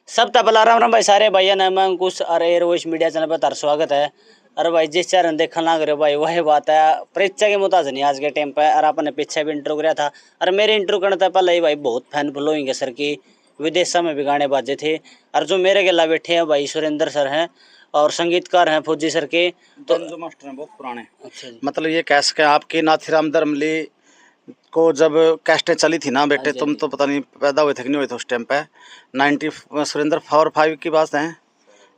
सब तबला राम भाई सारे भैया ने मैं अंकुश अरे रोश मीडिया चैनल पर तार स्वागत है। अरे भाई जिस चैनल देखने लग रहे हो भाई वही बात है परीक्षा के मुताज नहीं आज के टाइम पे। और आपने पीछे भी इंटरव्यू किया था और मेरे इंटरव्यू करने था पहले ही भाई बहुत फैन फॉलोइंग है सर की। विदेशों में भी गाने बाजे थे और जो मेरे गला बैठे हैं भाई सुरेंद्र सर हैं और संगीतकार हैं फौजी सर के। तो जो मास्टर हैं बहुत पुराने। अच्छा जी। मतलब ये कह सके आपकी नाथीराम धर्मली को जब कैस्टें चली थी ना बेटे, तुम तो पता नहीं पैदा हुए थे कि नहीं हुए थे उस टाइम पे। 90 सुरेंद्र 4-5 की बात है।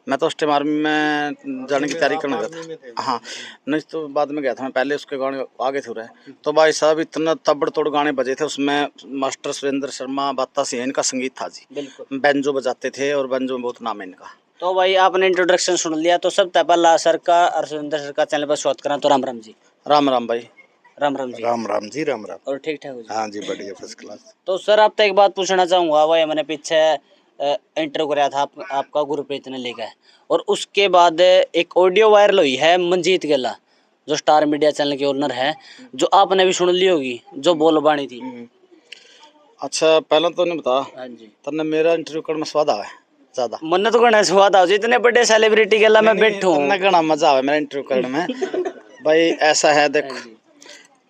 मैं तो उस टाइम आर्मी में जाने की तैयारी करने गया था। हाँ नहीं तो बाद में गया था मैं, पहले उसके गाने आगे थे रहे। तो भाई साहब इतना तबड़ तोड़ गाने बजे थे उसमें। मास्टर सुरेंद्र शर्मा बाता सिंह इनका संगीत था जी। बैंजो बजाते थे और बैंजो में बहुत नाम है इनका। तो भाई आपने इंट्रोडक्शन सुन लिया तो सब पहला सर का और सुरेंद्र सर का चैनल पर स्वागत करा। तो राम राम जी। राम राम भाई। राम राम जी। राम राम जी, राम राम। और ठीक ठाक हो जी? हाँ जी, बढ़िया, फर्स्ट क्लास। तो सर आप तो एक बात पूछना चाहूँगा भाई मैंने पीछे इंटरव्यू कराया था आपका गुरप्रीत ने लेकर और उसके बाद एक ऑडियो वायरल हुई है मंजीत गेला जो स्टार मीडिया चैनल के ओनर है, जो आपने भी सुन ली होगी जो बोलबानी थी। अच्छा पहले तो नहीं बता हाँ जी। तन्ने मेरा इंटरव्यू करने में स्वाद आवे ज्यादा। मन्नत को ना स्वाद आओ इतने बड़े सेलिब्रिटी गेला मैं बैठूं तन्ने घना मजा आवे मेरा इंटरव्यू करने में। भाई ऐसा है देख,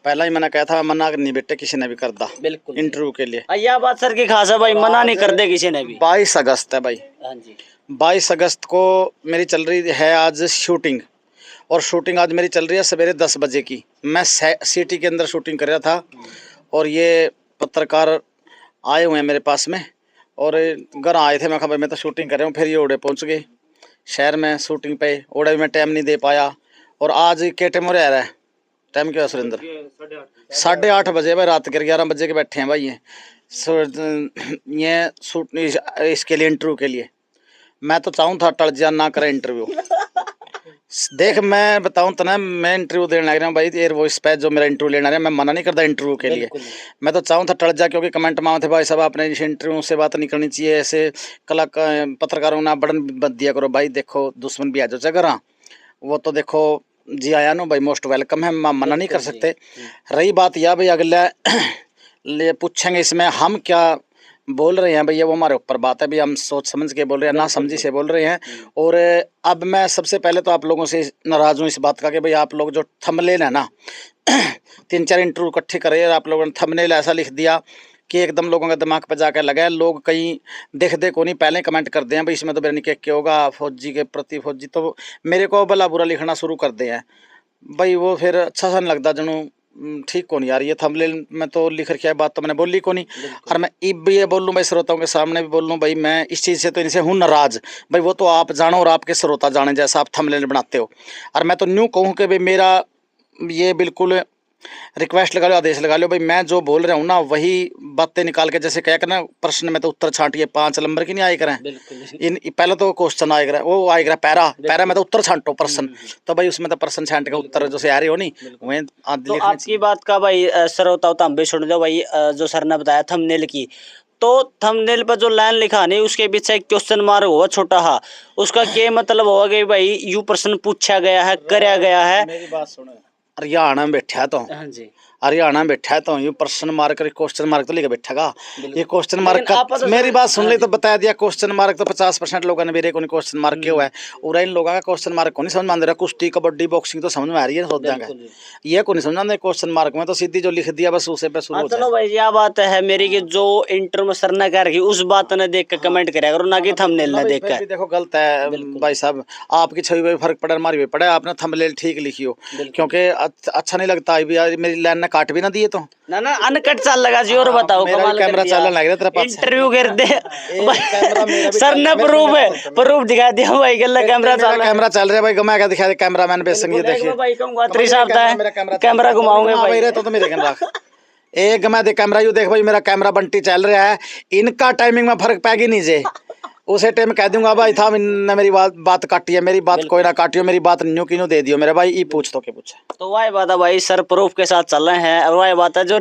पहला ही मैंने कहा था मना नहीं बेटे किसी ने भी कर दा बिल्कुल इंटरव्यू के लिए। यह बात सर की खास है भाई, मना नहीं कर दे किसी ने भी। 22 अगस्त है भाई। हाँ जी। 22 अगस्त को मेरी चल रही है आज शूटिंग, और शूटिंग आज मेरी चल रही है सवेरे 10 बजे की। मैं सिटी के अंदर शूटिंग कर रहा था और ये पत्रकार आए हुए हैं मेरे पास में और घर आए थे। मैं कहा भाई मैं तो शूटिंग कर रहा हूँ। फिर ये ओड़े पहुँच गए शहर में शूटिंग पे। ओड़े में टाइम नहीं दे पाया। और आज के टाइम हो रहा है टाइम क्या है सुरेंद्र? 8:30 बजे भाई, रात के 11 बजे के बैठे हैं भाई ये शूट इसके लिए इंटरव्यू के लिए। मैं तो चाहूँ था टल जा ना करे इंटरव्यू। देख मैं बताऊं तो ना, मैं इंटरव्यू देने लग रहा हूँ भाई एयर वॉइस पे जो मेरा इंटरव्यू लेना है। मैं मना नहीं करता इंटरव्यू के लिए, मैं तो चाहूँ था टल जा, क्योंकि कमेंट मांगे थे भाई साहब आपने इस इंटरव्यू से बात नहीं करनी चाहिए, ऐसे कला पत्रकारों ना बड़न बद दिया करो भाई। देखो दुश्मन भी आ जाओ जगह वो तो देखो जी आया नो भाई मोस्ट वेलकम है, मना नहीं कर सकते। रही बात यह भाई अगला ले पूछेंगे इसमें हम क्या बोल रहे हैं भैया, वो हमारे ऊपर बात है भाई। हम सोच समझ के बोल रहे हैं, ना समझी से बोल रहे हैं। और अब मैं सबसे पहले तो आप लोगों से नाराज़ हूँ इस बात का कि भाई आप लोग जो थंबनेल है ना 3-4 इंटरव्यू इकट्ठे करे और आप लोगों ने थंबनेल ऐसा लिख दिया कि एकदम लोगों के दिमाग पे जाकर लगा है। लोग कहीं देख को नहीं पहले कमेंट कर दे हैं भाई इसमें तो मेरा निके क्या होगा फौजी के प्रति फौजी, तो मेरे को भला बुरा लिखना शुरू कर दे हैं भाई। वो फिर अच्छा सा नहीं लगता जनू, ठीक को नहीं यार। ये थंबनेल में तो लिख रखी है बात तो मैंने बोली को नहीं। और मैं अब भी ये बोल लूँ भाई श्रोताओं के सामने भी बोल लूँ भाई, मैं इस चीज़ से तो इनसे हूँ नाराज़ भाई। वो तो आप जानो और आपके श्रोता जाने जैसा आप थंबनेल बनाते हो। और मैं तो न्यू कहूँ कि भाई मेरा ये बिल्कुल रिक्वेस्ट लगा लो, आदेश लगा लो भाई, मैं जो बोल रहा हूँ ना वही बातें निकाल के जैसे क्या करना प्रश्न में तो उत्तर छांटिए 5 नंबर की नहीं आए करें। इन पहले तो क्वेश्चन आए करें वो आए करें पैरा में तो उत्तर छांटो प्रश्न, तो भाई उसमें तो प्रश्न छांट के उत्तर जो से आ रही हो नहीं वही तो आपकी बात का भाई सर होता हो तो हम भी सुन दो भाई। जो सर ने बताया थंबनेल की, तो थंबनेल पर जो लाइन लिखा नहीं उसके पीछे एक क्वेश्चन मार्क होगा छोटा हा, उसका क्या मतलब होगा कि भाई यू प्रश्न पूछा गया है कराया गया है। मेरी बात सुनो, हरियाणा में बैठा तो हाँ जी हरियाणा में बैठा तो ये प्रश्न मार्क क्वेश्चन मार्क तो लेके बैठेगा। ये क्वेश्चन मार्क का मेरी बात सुन ली तो बता दिया। क्वेश्चन मार्क तो 50% लोगों ने मेरे को क्वेश्चन मार्क क्यों है, और इन लोगों का क्वेश्चन मार्क को नहीं समझ में आ रहा। कुश्ती कबड्डी बॉक्सिंग तो समझ में आ रही है सोच जाएंगे, ये को नहीं समझ में क्वेश्चन मार्क में तो सीधी जो लिख दिया बस उसे पे शुरू हो जाए। चलो भाई यह बात है मेरी कि जो इंटर में सर ने कह रही उस बात ने देख के कमेंट करेगा करो, ना कि थंबनेल ने देख कर। देखो गलत है भाई साहब, आपकी छवि पे फर्क पड़ा हमारी भी पड़ा, आपने थंबनेल ठीक लिखी हो क्योंकि अच्छा नहीं लगता। मेरी लाइन ने काट भी ना दिए तो ना अनकट चाल लगा जी। और बताओ मेरा कैमरा चलने लग रहा तेरे पास इंटरव्यू कर दे सर ने प्रूफ दिखा दिया भाई गल्ला कैमरा चल रहा है भाई। घुमा के दिखा दे कैमरा मैन बेसंग ये देखिए भाई कहूंगा 3 हफ्ता है कैमरा घुमाओगे भाई तो मेरे कैमरा एक मैं दे कैमरा यू देख भाई मेरा कैमरा बंटी चल रहा है। इनका टाइमिंग में फर्क पैगी नहीं जे उसे टाइम कह दूंगा भाई था इनने मेरी बात काटी है, मेरी बात कोई ना काटियो, मेरी बात न्यू की न्यू दे दियो मेरे भाई। ये पूछ तो क्या पूछा तो वही बात है भाई सर प्रूफ के साथ चल रहे हैं। और वही बात है जो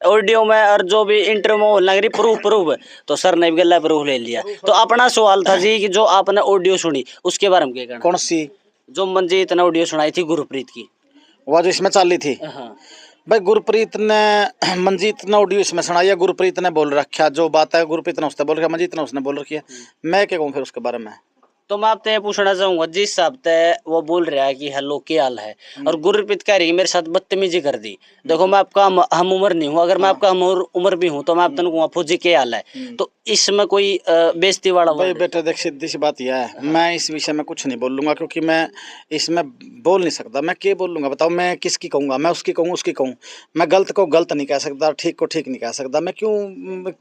ऑडियो में और जो भी इंटरव्यू में लग रही प्रूफ तो सर ने भी गला प्रूफ ले लिया। तो अपना सवाल था जी कि जो आपने ऑडियो सुनी उसके बारे में क्या कहना? कौन सी? जो मंजीत ने ऑडियो सुनाई थी गुरप्रीत की, वह जो इसमें चल रही थी। भाई गुरप्रीत ने मंजीत ने ऑडियो इसमें सुनाई है, गुरप्रीत ने बोल रखा जो बात है, गुरप्रीत ने उसने बोल रखा, मंजीत ने उसने बोल रखी है, मैं क्या कहूँ फिर उसके बारे में। तो मैं आपसे पूछना चाहूंगा, जिस हिसाब से वो बोल रहा है कि हेलो क्या हाल है, और गुरप्रीत कह रही है मेरे साथ बदतमीजी कर दी। देखो मैं आपका हम उम्र नहीं हूँ, अगर मैं आपका हम उम्र भी हूँ तो मैं आपको कहूँगा फौजी क्या हाल है, तो इसमें कोई बेइज्जती वाला भाई word है? बेटा देख सीधी सी बात यह है, मैं इस विषय में कुछ नहीं बोलूँगा क्योंकि मैं इसमें बोल नहीं सकता। मैं क्या बोलूँगा बताओ, मैं किसकी कहूँगा, मैं उसकी कहूँ उसकी कहूँ, मैं गलत को गलत नहीं कह सकता, ठीक को ठीक नहीं कह सकता। मैं क्यों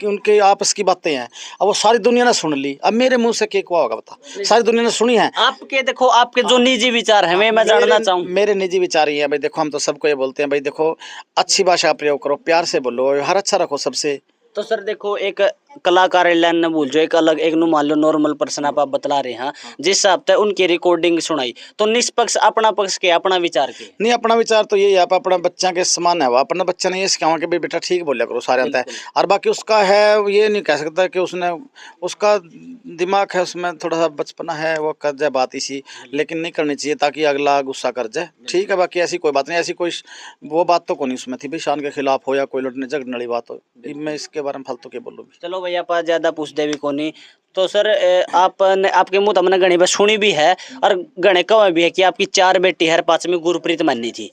उनके आपस की बातें हैं, अब वो सारी दुनिया ने सुन ली, अब मेरे मुंह से क्या हुआ होगा बता, सारी दुनिया ने सुनी है। आपके देखो आपके जो निजी विचार है मैं जानना चाहूँ। मेरे निजी विचार ही है भाई, देखो हम तो सबको ये बोलते हैं भाई, देखो अच्छी भाषा प्रयोग करो, प्यार से बोलो, व्यवहार अच्छा रखो सबसे। तो सर देखो, एक कलाकार लाइन ने बोल जो एक अलग एक नु मान लो नॉर्मल पर्सन आप बतला रहे हैं, जिस हिसाब से उनकी रिकॉर्डिंग सुनाई, तो निष्पक्ष अपना पक्ष के अपना विचार के नहीं, अपना विचार तो यही है, आप अपना बच्चा के समान है, वो अपना बच्चा ने ये सिखावा कि भाई बेटा ठीक बोलिया करो सारे अंत है, और बाकी उसका है ये नहीं कह सकता कि उसने उसका दिमाग है उसमें थोड़ा सा बचपना है, वो कर जाए बात इसी, लेकिन नहीं करनी चाहिए ताकि अगला गुस्सा कर जाए, ठीक है। बाकी ऐसी कोई बात नहीं, ऐसी कोई वो बात तो कोई नहीं उसमें थी भाई शान के खिलाफ हो या कोई लड़ने झगड़ने वाली बात हो, मैं इसके बारे में फालतू के बोलूँगी। चलो भैया आप ज्यादा पूछ दे भी कोनी। तो सर आपने आपके मुंह हमने गणी बस सुनी भी है और गणे कवा भी है कि आपकी 4 बेटी है, 5वीं गुरप्रीत माननी थी।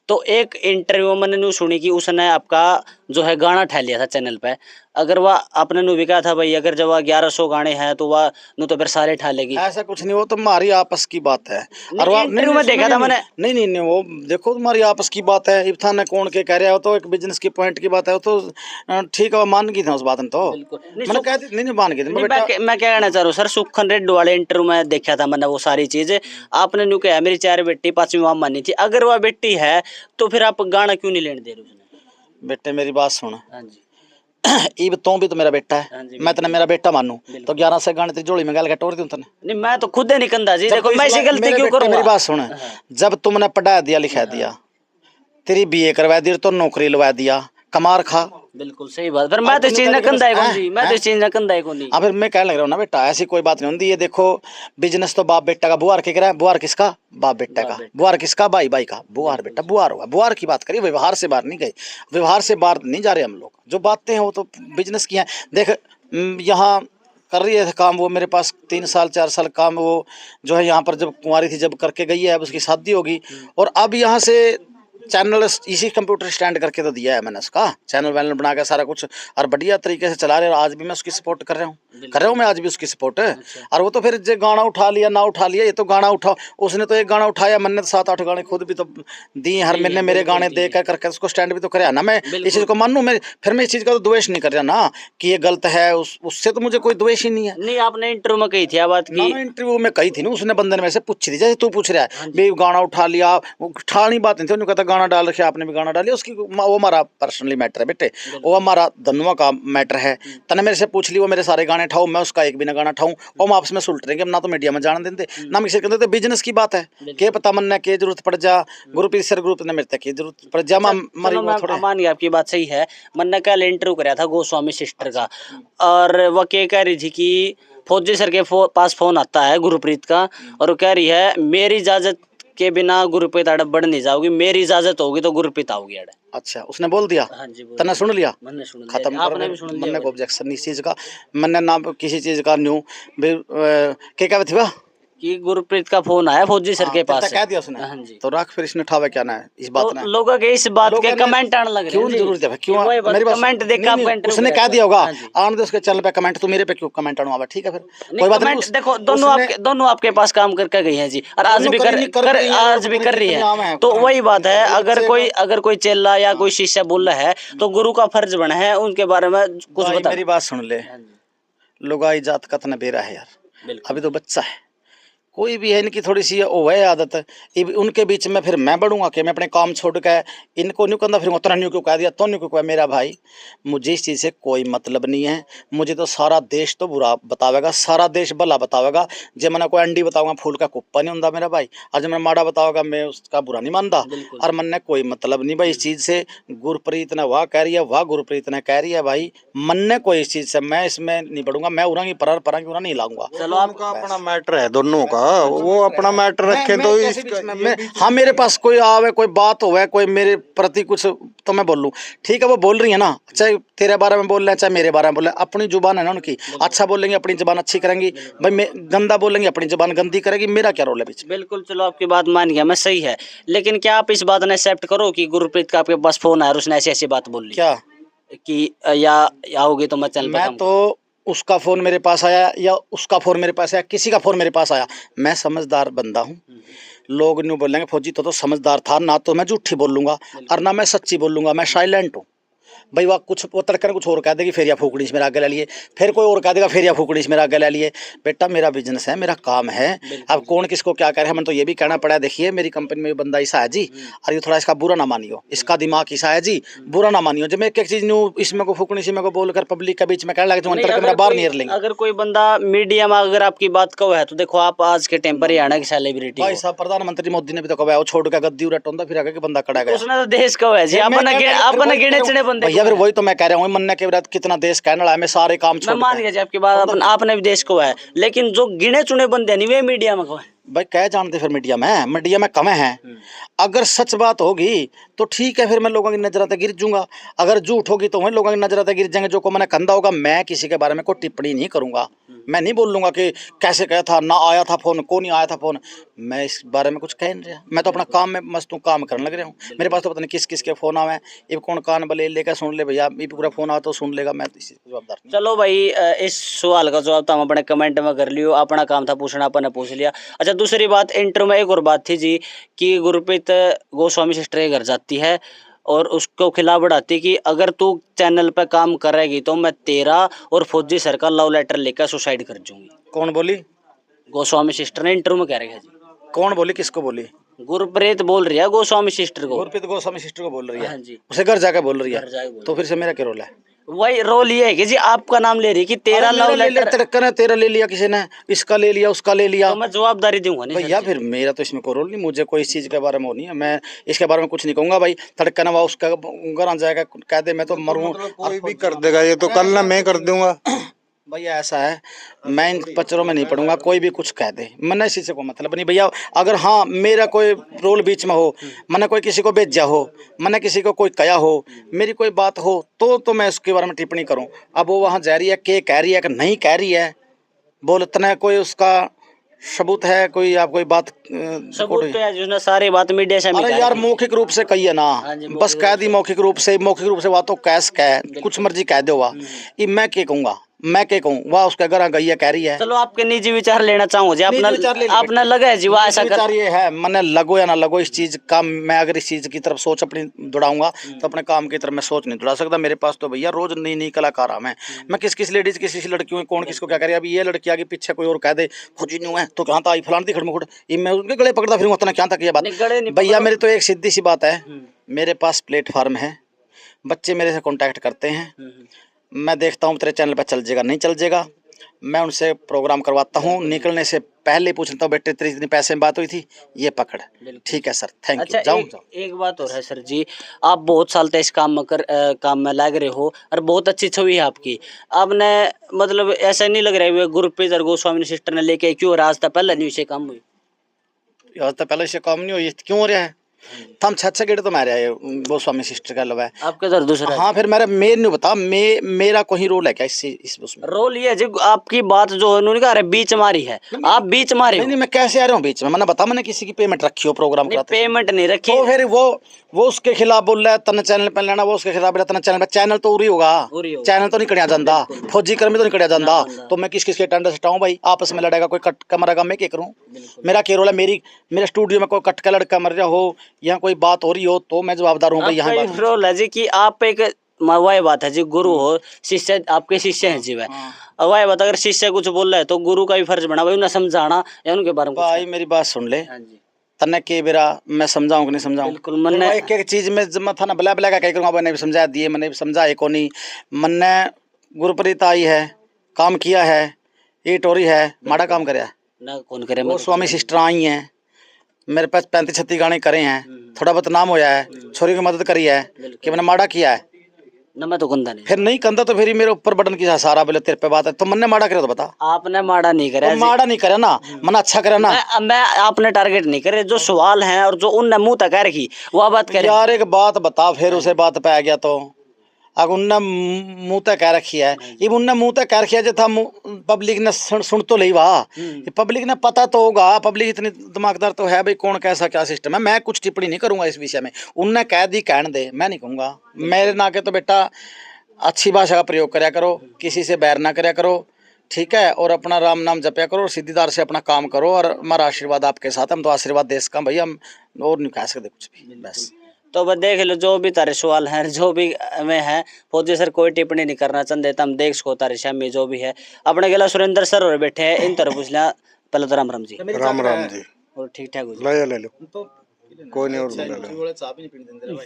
तो एक इंटरव्यू मैंने न्यू सुनी कि उसने आपका जो है गाना ठा लिया था चैनल पे, अगर वह आपने नु भी कहा था भाई अगर जब वह 1100 गाने हैं तो वह नु तो फिर सारे ठा लेगी। ऐसा कुछ नहीं, वो तो हमारी आपस की बात है। और वो इंटरव्यू में देखा था मैंने। नहीं नहीं नहीं, वो देखो तुम्हारी आपस की बात है, इब्था ने कौन के कह रहा हो तो एक बिजनेस की पॉइंट की बात है, वो तो ठीक है, वो मान गई थी उस बात में, तो मैंने कह दी नहीं मान गई थी मैं क्या कहना चाह रहा हूँ सर, सुखन रेड्डी वाले इंटरव्यू में देखा था मैंने वो सारी चीजें, आपने न्यू कहा मेरी 4 बेटी 5वीं वहां मानी थी, अगर वह बेटी है तो फिर आप गाना क्यों नहीं लेने दे रहे उसने? बेटे मेरी बात सुन, हाँ जी ईब तो भी तो मेरा बेटा है, मैं तेने मेरा बेटा मानू तो 11 से गाने तेरी जोड़ी में गाल टोर दूं तने? नहीं मैं तो खुद ही नहीं कंधा जी, देखो मैं ऐसी गलती क्यों करूंगा? मेरी बात सुन, जब तुमने पढ़ा दिया लिखा दिया, तेरी बीए करवा दी तो नौकरी लगा दिया, कमार खा। बिल्कुल सही बात, पर मैं तो चीज ना कंधा है कौन जी, मैं तो चीज ना कंधा है कौन नहीं। हाँ फिर मैं कहने लग रहा हूँ ना बेटा, ऐसी कोई बात नहीं होती। ये देखो बिजनेस तो बाप बेटा का, बुआर के करा, बुआर किसका? बाप बेटा का। बुआर किसका? भाई भाई का। बुआर बेटा बुआर हुआ, बुआर की बात करिए, व्यवहार से बाहर नहीं गए, व्यवहार से बाहर नहीं जा रहे हम लोग, जो बातें हैं वो तो बिजनेस की हैं। देख यहाँ कर रही है काम, वो मेरे पास 3 साल 4 साल काम वो जो है यहाँ पर जब कुंवारी थी जब करके गई है, अब उसकी शादी होगी, और अब यहाँ से चैनल इसी कंप्यूटर स्टैंड करके तो दिया है मैंने, उसका चैनल वैनल बना के सारा कुछ और बढ़िया तरीके से चला रहे हैं, आज भी मैं उसकी सपोर्ट कर रहा हूँ मैं आज भी उसकी सपोर्ट है। और वो तो फिर जो गाना उठा लिया ना उठा लिया, ये तो गाना उठा, उसने तो एक गाना उठाया, मैंने तो 7-8 गाने खुद भी तो दिए, हर महीने मेरे गाने दे कर करके उसको स्टैंड भी तो कराया ना। मैं इस चीज़ को मानूँ, मैं फिर मैं इस चीज़ का तो द्वेष नहीं कर रहा ना कि ये गलत है, उससे तो मुझे कोई द्वेष ही नहीं है। नहीं आपने इंटरव्यू में कही थी बात की, इंटरव्यू में कही थी ना, उसने बंदे ने वैसे पूछी थी जैसे तू पूछ रहा है भाई गाना उठा लिया, उठानी बात नहीं थी, उन्होंने कहता गाना डाल रखे आपने भी गाना डालिए, उसकी वो हमारा पर्सनली मैटर है बेटे, वो हमारा धनुआ का मैटर है। तने मेरे से पूछ ली वो मेरे सारे गाने उठाऊं, मैं उसका एक भी ना गाना उठाऊं, और हम आपस में सुलट रहेंगे, ना तो मीडिया में जाने देते ना किसी कहते, बिजनेस की बात है, के पता मन ने के जरूरत पड़ जा, ग्रुप सर ग्रुप ने मेरे तक की जरूरत पड़ जा, मान आपकी बात सही है। मैंने कल इंटरव्यू कराया था गोस्वामी सिस्टर का, और वह क्या कह रही थी कि फौजी सर के पास फोन आता है गुरप्रीत का, और वो कह रही है मेरी इजाजत के बिना गुरप्रीत आड़े बढ़ नहीं जाओगी, मेरी इजाजत होगी तो गुरप्रीत आओगी आड़े। अच्छा उसने बोल दिया? हाँ जी तने सुन लिया? मैंने सुन लिया, खत्म, आपने भी सुन लिया? मैंने कोई ऑब्जेक्शन इस चीज का, मैंने ना किसी चीज का न्यू क्या कहते थे वह कि गुरप्रीत का फोन आया फौजी सर के पास, कह दिया उसने। हाँ जी, तो रख फिर इसने उठावा क्या ना है इस बात ने, लोगों के इस बात के कमेंट आने लगे, क्यों जरूरत है, क्यों मेरी बात कमेंट देखा आपका, उसने कह दिया होगा आने दे उसके चैनल पे कमेंट, तो मेरे पे क्यों कमेंट आना, ठीक है फिर कोई बात नहीं। देखो दोनों आपके पास काम करके गई हैं जी, और आज भी कर रही है, तो वही बात है, अगर कोई चेला या कोई शिष्य बोल रहा है तो गुरु का फर्ज बना है उनके बारे में कुछ बता। मेरी बात सुन ले, लुगाई जात का तना बेरा है यार, अभी तो बच्चा है, कोई भी है इनकी थोड़ी सी वो है आदत, उनके बीच में फिर मैं बढ़ूंगा कि मैं अपने काम छोड़ के इनको न्यू कहता, फिर उतना न्यू क्यों कह दिया तो न्यू क्यों कहा। मेरा भाई मुझे इस चीज़ से कोई मतलब नहीं है, मुझे तो सारा देश तो बुरा बतावेगा, सारा देश भला बतावेगा, जब मैंने कोई अंडी बताऊंगा फूल का कुप्पा नहीं होता मेरा भाई, आज मैं माड़ा बताओगा मैं उसका बुरा नहीं मानता, और मन ने कोई मतलब नहीं भाई इस चीज़ से। गुरप्रीत ने वाह कह रही है, वाह गुरप्रीत ने कह रही है भाई, मन ने कोई इस चीज़ से मैं इसमें नहीं बढ़ूंगा, मैं उड़ा की परा की उड़ा नहीं लाऊंगा। चलो आपका अपना मैटर है दोनों का, वो अपना मैटर रखे तो हाँ मेरे पास कोई आवे कोई बात होवे कोई मेरे प्रति कुछ तो मैं बोल लूँ ठीक है वो बोल रही है ना चाहे तेरे बारे में बोल रहे हैं चाहे मेरे बारे में बोल रहे हैं अपनी जुबान है ना उनकी अच्छा बोलेंगे अपनी जुबान अच्छी करेंगी भाई मैं गंदा बोलेंगे अपनी जुबान गंदी करेगी मेरा क्या रोल है बीच में। बिल्कुल, चलो आपकी बात मान गया मैं, सही है। लेकिन क्या आप इस बात ने एक्सेप्ट करो कि गुरप्रीत का आपके पास फोन आया और उसने ऐसी ऐसी बात बोल ली क्या कि या आओगे तो मैं चैनल पे मैं काम तो उसका फोन मेरे पास आया या उसका फोन मेरे पास आया किसी का फोन मेरे पास आया मैं समझदार बंदा हूँ। लोग न्यू बोलेंगे फौजी तो समझदार था ना तो मैं झूठी बोलूंगा और ना मैं सच्ची बोलूंगा मैं साइलेंट हूँ भाई वह कुछ वो तड़कर कुछ और कह देगी फिर या फूकड़ी से मेरा आगे ले लिए फिर कोई और कह देगा फिर या फूकड़ी से मेरा आगे ले लिए। बेटा मेरा बिजनेस है मेरा काम है अब कौन किसको क्या करे हमें तो ये भी कहना पड़ा देखिए मेरी कंपनी में बंदा ऐसा है जी और ये थोड़ा इसका बुरा ना मानियो इसका दिमाग ऐसा है जी बुरा ना मानियो जब मैं एक एक चीज न्यू इसमें को फूकनी से को बोलकर पब्लिक के बीच में कहने लगे तो नहीं, मेरा बाहर नहीं लेंगे। अगर कोई बंदा मीडिया में अगर आपकी बात को है तो देखो आप आज के टाइम पर हरियाणा की सेलिब्रिटी भाई हो। साहब प्रधानमंत्री मोदी ने भी तो कहा वो छोड़ के गद्दी उलटोंदा फिर आगे के बंदा खड़ा गया उसने तो देश को है जी, अपना गिने चुने बंदे भैया को फिर है। वही तो मैं कह रहा हूँ मन्ना के विराट कितना देश कहने वाला है मैं सारे काम मैं छोड़ मान गया जी आपकी बात, आपने भी देश को है, लेकिन जो गिने चुने बंदे नहीं वे मीडिया में को है। भाई क्या जानते फिर मीडिया में कम है। अगर सच बात होगी तो ठीक है फिर मैं लोगों की नजर आते गिर जाऊंगा अगर झूठ होगी तो वही लोगों की नजर आते गिर जाएंगे जो को मैंने कंधा होगा। मैं किसी के बारे में कोई टिप्पणी नहीं करूंगा मैं नहीं बोलूंगा कि कैसे कहा था ना आया था फोन को नहीं आया था फोन मैं इस बारे में कुछ कह नहीं रहा मैं तो अपना काम में मस्त हूँ काम करने लग रहा हूँ। मेरे पास तो पता नहीं किस किस के फोन आवे ये कौन कान बले लेकर सुन ले भैया ये पूरा फोन आया तो सुन लेगा मैं इसी जवाबदार नहीं। चलो भाई, इस सवाल का जवाब तो हम अपने कमेंट में कर लियो, अपना काम था पूछना अपन ने पूछ लिया। अच्छा दूसरी बात, इंटरव्यू में एक और बात थी जी कि गुरप्रीत गोस्वामी सिस्टर के घर जाती है और उसको खिलाफ बढ़ाती कि अगर तू चैनल पे काम करेगी तो मैं तेरा और फौजी सर का लव लेटर लेकर सुसाइड कर दूंगी। कौन बोली? गोस्वामी सिस्टर ने इंटरव्यू में कह रहे हैं जी। कौन बोली किसको बोली? गुरप्रीत बोल रही है गोस्वामी सिस्टर को। गुरप्रीत गोस्वामी सिस्टर को बोल रही है? हाँ जी, उसे घर जाके बोल रही घर जाके है बोल तो फिर से मेरा क्या रोल है? वही रोल ये है कि जी आपका नाम ले रही कि तेरा लव लेटर तड़कन है तेरा ले लिया किसी ने इसका ले लिया उसका ले लिया तो मैं जवाबदारी दूंगा नहीं भैया फिर मेरा तो इसमें कोई रोल नहीं मुझे कोई इस चीज़ के बारे में नहीं है मैं इसके बारे में कुछ नहीं कहूँगा भाई तड़कन हुआ उसका घर आ जाएगा कह दे मैं तो मरूँ कोई भी कर देगा ये तो कल ना मैं कर दूंगा। भैया ऐसा है मैं इन पचरों में नहीं पढ़ूंगा कोई भी कुछ कह दे मैंने इसी से कोई मतलब नहीं भैया। अगर हाँ मेरा कोई रोल बीच में हो मैंने कोई किसी को भेजा हो मैंने किसी को कोई कहा हो मेरी कोई बात हो तो मैं उसके बारे में टिप्पणी करूं। अब वो वहाँ जा रही है के कह रही है कि नहीं कह रही है बोल इतना कोई उसका सबूत है कोई आप कोई बात सबूत तो है जिसने सारी बात मीडिया से अरे यार मौखिक रूप से कही है ना बस कह दी मौखिक रूप से बात तो कैस कह कुछ मर्जी कह दो वाह ये मैं क्या कहूँगा मैं क्या कहूँ वाह उसके घर गई है कह रही है। चलो आपके निजी विचार लेना चाहूँ जी अपना लगा है जी वाह ऐसा विचार ये है मैंने लगो या ना लगो इस चीज का मैं अगर इस चीज की तरफ सोच अपनी दौड़ाऊंगा तो अपने काम की तरफ मैं सोच नहीं दौड़ा सकता। मेरे पास तो भैया रोज नई नई कलाकार मैं किस किस लेडीज किस लड़कियों कौन किसको क्या करे। अभी ये लड़की आगे पीछे कोई और कह दे फौजी न्यू है तो कहाँ था आई फलान दी खड़मुखड़ ये मैं उनके गले पकड़ता फिर उतना क्या तक ये बात भैया मेरी तो एक सीधी सी बात है मेरे पास प्लेटफार्म है बच्चे मेरे से कॉन्टैक्ट करते हैं मैं देखता हूँ तेरे चैनल पर चल जाएगा नहीं चल जाएगा मैं उनसे प्रोग्राम करवाता हूँ निकलने से पहले पूछता हूँ बेटे तेरी इतनी पैसे में बात हुई थी ये पकड़ ठीक है सर थैंक यू जाऊँ। एक बात और है सर जी आप बहुत साल तक इस काम में लग रहे हो और बहुत अच्छी छवि है आपकी। आपने मतलब ऐसा नहीं लग रहा है गुरप्रीत और गोस्वामी सिस्टर ने लेके क्यों आज तक पहले नहीं से काम हुई आज तक पहले से काम नहीं हुई क्यों हो रहा है हम छह गेट तो मारे गोस्वामी सिस्टर का लवा है आपके इधर दूसरा हाँ फिर मेरा नहीं बता मेरा कोई रोल है क्या इस उसमें रोल ये है जी आपकी बात जो उन्होंने कहा बीच मारी है आप बीच मारे नहीं मैं कैसे आ रहा हूँ बीच में मैंने बता मैंने किसी की पेमेंट रखी हो प्रोग्राम पेमेंट नहीं रखी तो फिर वो उसके खिलाफ बोल रहा है तन चैनल पे लेना वो उसके खिलाफ तना चैनल तो उरी होगा चैनल तो नहीं कड़िया जाता फौजी कर्मी तो नहीं कड़िया जाता तो मैं किस के टेंडर हटाऊँ भाई आपस में लड़ेगा कोई कट का मरेगा मैं क्या करूँ मेरा क्या रोल है मेरे स्टूडियो में कोई कट का लड़का मर रहा हो या कोई बात हो रही हो तो मैं जवाबदार हूँ भाई यहाँ रोल है जी कि आप एक वही बात है जी गुरु हो शिष्य आपके शिष्य हैं जी वही बात अगर शिष्य कुछ बोल रहा है तो गुरु का भी फर्ज बना भाई उन्हें समझाना या उनके बारे में भाई मेरी बात सुन ले तन्ने के बेरा मैं समझाऊं कि नहीं समझाऊं बिल्कुल मैंने एक एक चीज में जमा था ना बला बला का कह करूंगा मैंने भी समझा दिए मैंने भी समझाए को नहीं मैंने गुरप्रीत आई है काम किया है ये टोरी है माड़ा काम करे ना कौन करे गोस्वामी सिस्टर आई हैं मेरे पास 35-36 गाने करे हैं थोड़ा बहुत नाम होया है छोरी की मदद करी है कि मैंने माड़ा किया है ना मैं तो गंदा नहीं, फिर नहीं कंधा तो फिर ही मेरे ऊपर बटन की सारा बोले तेरे पे बात है तो मैंने माड़ा करे तो बता। आपने माड़ा नहीं करा तो माड़ा नहीं करे ना, मैंने अच्छा करे ना। मैं आपने टारगेट नहीं करे, जो सवाल है और जो उनने मुंह तक कह रखी वो बात करे। यार एक बात बता, फिर उसे बात पे आ गया तो अगर उनने मुंह तक कह रखी है, ये उनने मुंह तक कह रखी है जो था पब्लिक ने सुन तो ली वाह, पब्लिक ने पता तो होगा, पब्लिक इतनी दिमागदार तो है भाई, कौन कैसा क्या सिस्टम है। मैं कुछ टिप्पणी नहीं करूंगा इस विषय में, उनने कह दी कहने दे, मैं नहीं कहूंगा। मेरे नाके तो बेटा अच्छी भाषा का प्रयोग करया करो, किसी से बैर ना करया करो, ठीक है, और अपना राम नाम जपया करो और सीधीदार से अपना काम करो, और हमारा आशीर्वाद आपके साथ, हम तो आशीर्वाद देश का भाई, हम और नहीं कह सकते कुछ भी बस। तो बस देख लो, जो भी तारे सवाल हैं जो भी में है, फौजी सर कोई टिप्पणी नहीं करना चाहते, हम देख सको तारे शामी जो भी है। अपने गला सुरेंद्र सर और बैठे हैं, इन तरह पूछ लिया पहले तो राम राम जी। राम राम जी। और ठीक ठाक हो जी? ले लो कोई नहीं, और ले लो।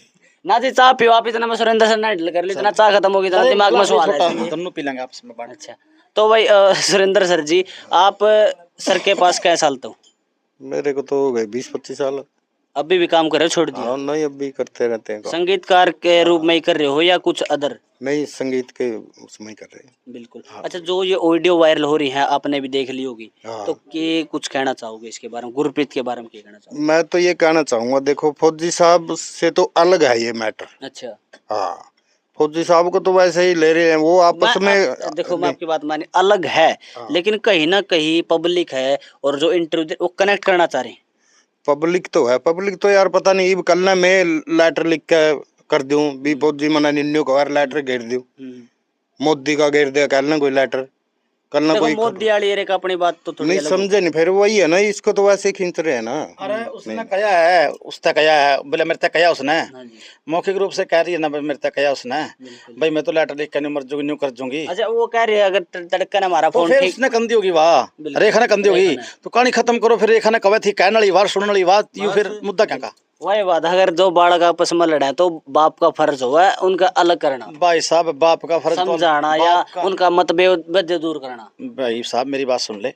ना जी चाह पियो आप, इतना मैं सुरेंद्र सर ना कर ली, इतना चाह खत्म होगी, इतना दिमाग में सवाल है। दोनों पी लेंगे आपस में। अच्छा तो भाई सुरेंद्र सर जी, आप सर के पास क्या साल तो? मेरे को तो हो गए 20-25 साल। अभी भी काम कर रहे हो, छोड़ दिया? हाँ नहीं, अब भी करते रहते हैं काम। संगीतकार के रूप में ही कर रहे हो या कुछ अदर? नहीं, संगीत के उसमें ही कर रहे हैं। बिल्कुल। अच्छा, जो ये ऑडियो वायरल हो रही है आपने भी देख ली होगी, हाँ। तो के कुछ कहना चाहोगे इसके बारे में, गुरप्रीत के बारे में क्या कहना चाहोगे? मैं तो ये कहना चाहूंगा, देखो फौजी साहब से तो अलग है ये मैटर। अच्छा, हाँ, फौजी साहब को तो वैसे ही ले रहे हैं, वो आपस में देखो मैं आपकी बात मानी, अलग है, लेकिन कहीं ना कहीं पब्लिक है और जो इंटरव्यू वो कनेक्ट करना चाह रहे हैं। पब्लिक तो है, पब्लिक तो यार पता नहीं, कल ना मैं लेटर लिख के कर दूं भी फौजी मना निन्नू को यार लेटर घेर दूं, मोदी का घेर दिया कल ना कोई लेटर, कल ना देखो कोई मोदी वाली एक अपनी बात तो थोड़ी नहीं अलग समझे नहीं, फिर वही है ना, इसको तो वैसे ही खींच रहे हैं ना। अरे उसने कहा है, उसने कहा है, बोले मेरे तक कहा उसने, हाँ जी। मौखिक रूप से कह रही है ना, मेरे तक कहा उसने भाई, मैं तो लेटर लिख के नहीं मर जूंगी, न्यू कर दूंगी। अच्छा, वो कह रही है अगर तड़का ना हमारा तो फोन फिर ठीक, उसने कंदी होगी वाह, रेखा ने कंदी होगी, तो कहानी खत्म करो। फिर रेखा ने कहा थी कहने वाली बात, सुनने वाली बात, यू फिर मुद्दा क्या का? वही बात, अगर दो बालक आपस में लड़े तो बाप का फर्ज हुआ है उनका अलग करना, भाई साहब बाप का फर्ज समझाना या उनका मतभेद दूर करना। भाई साहब मेरी बात सुन ले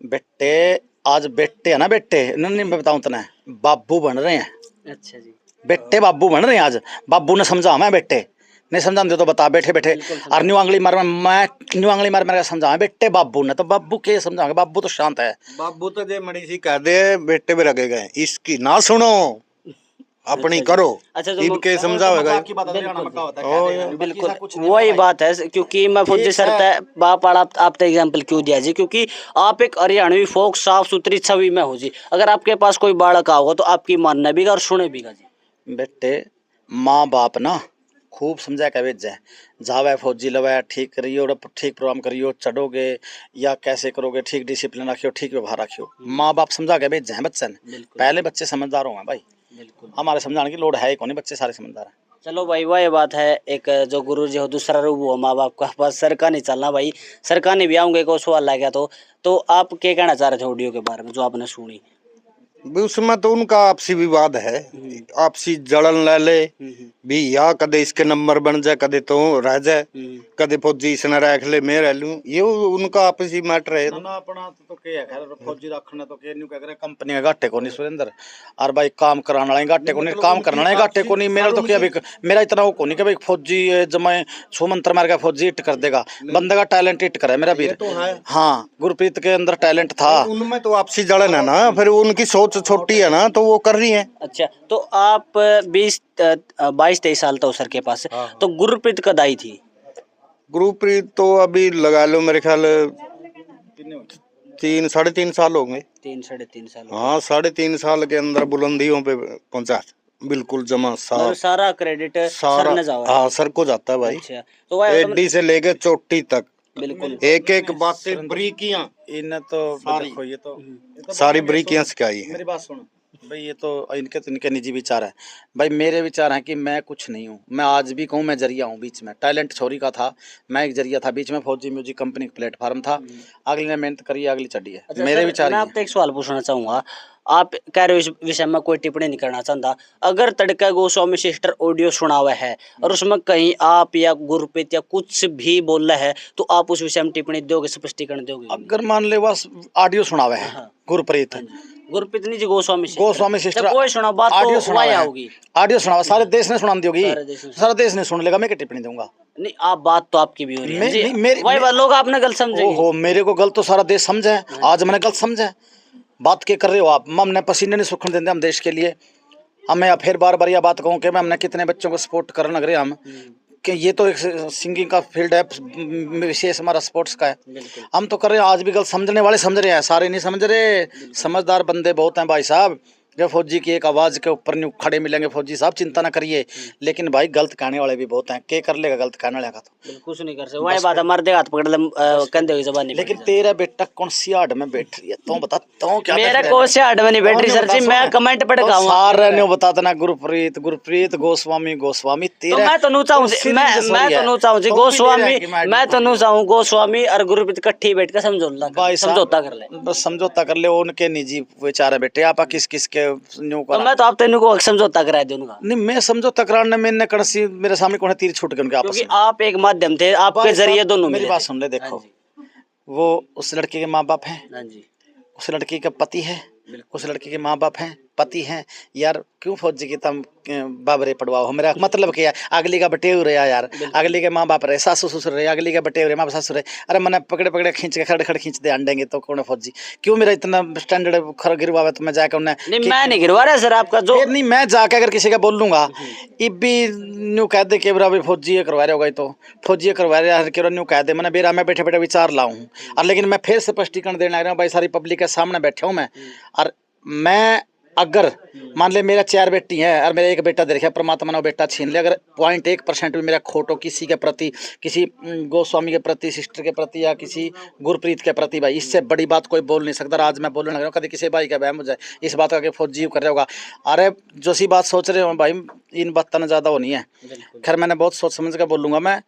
बेटे, आज बेटे है ना, बेटे नहीं मैं बताऊं तना, बाबू बन रहे हैं। अच्छा जी। बेटे बाबू बन रहे हैं आज, बाबू ने समझा, मैं बेटे नहीं समझाते तो बता, बैठे बैठे और न्यू आंगली मार, मैं न्यू आंगली मार समझा बेटे बाबू ने, तो बाबू के समझाएंगे, बाबू तो शांत है। बाबू तो जे मड़ी सी कह दे बेटे पे लगे गए, इसकी ना सुनो अपनी करो। अच्छा, तो इनके समझावेगा बिल्कुल वही बात है, क्योंकि मैं फौजी सर बाप आप एग्जाम्पल क्यों दिया जी, क्योंकि आप एक हरियाणवी फोक साफ सुथरी छवि में हो जी, अगर आपके पास कोई बालक आओगा तो आपकी मानना भी और सुने भी जी। बेटे माँ बाप ना खूब समझा के भेज जाए, जावे फौजी लवे, ठीक करियो, ठीक प्रोग्राम करियो, चढ़ोगे या कैसे करोगे, ठीक डिसिप्लिन रखियो, ठीक व्यवहार रखियो, माँ बाप समझा के भेज जाए बच्चे ने। पहले बच्चे समझदार होंगे भाई, बिल्कुल हमारे समझाने की लोड है कौन, बच्चे सारे समझदार हैं। चलो भाई, वही बात है, एक जो गुरु जी हो, दूसरा रूप हो माँ बाप का, बस सर का नहीं चलना भाई, सर का नहीं भी आऊंगे को सवाल लग गया तो आप क्या कहना चाह रहे थे ऑडियो के बारे में जो आपने सुनी? उसमें तो उनका आपसी विवाद है, आपसी जलन ले ले भी, या कदे इसके नंबर बन जाए, कदे तो रह जाए, कदे फौजी इसने रख ले मैं रह लूं, ये उनका आपसी मैटर है ना अपना तो के है खैर, फौजी रखना तो के न्यू कह करे कंपनी का घाटे को नहीं सुरेंद्र, और भाई काम कराने वाले घाटे को नहीं, काम करने वाले घाटे को नहीं। मेरा तो क्या भी मेरा इतना वो को नहीं कि भाई फौजी जमाए छो मंत्र मार का फौजी हिट कर देगा, बंदे का टैलेंट हिट करे मेरा वीर। हाँ, गुरप्रीत के अंदर टैलेंट था, उनमें तो आपसी जलन है ना, फिर उनकी सोच छोटी है ना, तो वो कर रही है। अच्छा, तो आप 22-23 साल था सर के पास, तो गुरप्रीत कद आई थी? गुरप्रीत तो अभी लगा लो मेरे ख्याल 3-3.5 साल हो गए। 3-3.5 साल। हाँ, 3.5 साल के अंदर बुलंदियों पे पहुंचा, बिल्कुल जमा मतलब सारा क्रेडिट सर ने जावा। हाँ, सर को जाता है भाई। अच्छा, तो एडी से लेके चोटी तक बिल्कुल एक एक बातें बरीकियां, इन्हें तो देखो ये तो सारी बरीकियां सिखाई है। मेरी बात सुन भाई, ये तो इनके निजी विचार है भाई, मेरे विचार हैं कि मैं कुछ नहीं हूँ, मैं आज भी कहूँ मैं जरिया हूँ, बीच में टैलेंट छोरी का था, मैं एक जरिया था, बीच में फौजी म्यूजिक कंपनी का प्लेटफार्म था, अगली ने मेहनत करी, अगली चढ़ी है। अच्छा, मेरे विचार मैं आपसे एक सवाल पूछना चाहूंगा, आप कह रहे हो इस विषय में कोई टिप्पणी नहीं करना चाहता, अगर तड़का गोस्वामी सिस्टर ऑडियो सुना हुआ है और उसमें कहीं आप या गुरप्रीत या कुछ भी बोल रहा है, तो आप उस विषय में टिप्पणी दोगे, स्पष्टीकरण दोगे? अगर मान ले बस ऑडियो सुना हुआ है गुरप्रीत गुरप्रीत नहीं जी, गोस्वामी गोस्वामी सिस्टर कोई सुना बात ऑडियो तो वही सुना होगी। ऑडियो सुना सारे देश ने सुना दी होगी, सारे देश ने सारा देश ने सुन लेगा, मैं क्या टिप्पणी दूंगा। नहीं, आप बात तो आपकी भी हो रही है जी, नहीं, मेरी वही बात लोग आपने गलत समझेंगे। ओहो, मेरे को गलत तो सारा देश समझा है, आज मैंने गलत समझा है। बात क्या कर रहे हो आप? हमने पसीने नहीं सूखने देते हम देश के लिए। हमें फिर बार बार यह बात कहूँ कि मैं हमने कितने बच्चों को सपोर्ट करने लग रहे हैं हम, कि ये तो एक सिंगिंग का फील्ड है, विशेष हमारा स्पोर्ट्स का है, हम तो कर रहे हैं। आज भी गलत समझने वाले समझ रहे हैं, सारे नहीं समझ रहे। समझदार बंदे बहुत हैं भाई साहब, जो फौजी की एक आवाज़ के ऊपर नहीं खड़े मिलेंगे फौजी साहब, चिंता ना करिए। लेकिन भाई गलत कहने वाले भी बहुत हैं, क्या कर लेगा गलत कहने वाले का? तो कुछ नहीं कर सकते, वही बात है, मर्दे हाथ पकड़ ले कंधे की जबान नहीं। लेकिन तेरा बेटा कौन सी आड़ में बैठ रही है, तू बता, तू क्या मेरा कौन से हाड में नहीं बैठ रही सर जी, मैं कमेंट पढ़ तो रहा हूं। सारे ने बता देना गुरप्रीत गुरप्रीत गोस्वामी गोस्वामी तो तेरा। मैं तो नहीं चाहूँ मैं तो नहीं चाहूँ जी गोस्वामी, मैं तो नहीं चाहूँ गोस्वामी और गुरप्रीत इकट्ठी बैठ के समझौता कर ले। बस समझौता कर ले, उनके निजी विचार है बेटे, आप किस किस के न्यू तो मैं तो आप तेन को समझौता करा दे उनका। नहीं, मैं समझौता कराने में कड़सी मेरे सामने कौन तीर छूट गए उनके आपस क्योंकि में। आप एक माध्यम थे, आपके जरिए दोनों मेरी मिले बात थे। सुन ले, देखो वो उस लड़के के माँ बाप हैं, हाँ जी, उस लड़की का पति है, उस लड़की के माँ बाप हैं, पति हैं यार। क्यों फौजी की तम बाबरे पड़वाओ? मेरा मतलब क्या है, अगली का बटे रहे यार, अगली के माँ बाप रहे, सासू ससुर रहे, अगली के बटे रहे, माँ बाप ससुर रहे। अरे मैंने पकड़े पकड़े खींच के खड़े खड़े खींच दे अंडेंगे तो कौन है फौजी? क्यों मेरा इतना स्टैंडर्ड खर गिरवावे? तो मैं जाकर उन्हें नहीं मैं नहीं गिरवा रहा सर आपका जो नहीं, मैं जाके अगर किसी का बोल लूंगा इब भी न्यू कह दे कि बराबर फौजी ये करवा रहे होगा, तो फौजी ये करवा रहे हर के न्यू कह दे, मैंने बेरा मैं बैठे बैठे विचार लाऊं। और लेकिन मैं फिर से स्पष्टीकरण देने लग रहा हूँ भाई, सारी पब्लिक के सामने बैठा हूँ मैं। और मैं अगर मान ले मेरा 4 बेटी हैं और मेरा एक बेटा देखा, परमात्मा ने वो बेटा छीन लिया, अगर 0.1% भी मेरा खोटो किसी के प्रति, किसी गोस्वामी के प्रति, सिस्टर के प्रति या किसी गुरप्रीत के प्रति, भाई इससे बड़ी बात कोई बोल नहीं सकता। आज मैं बोलने लग रहा हूँ, कभी किसी भाई का बहम हो जाए इस बात का कि फौजी कर रहा होगा, अरे जो सी बात सोच रहे हो भाई, इन बातों ने ज़्यादा होनी है। खैर मैंने बहुत सोच समझ कर बोलूँगा मैं,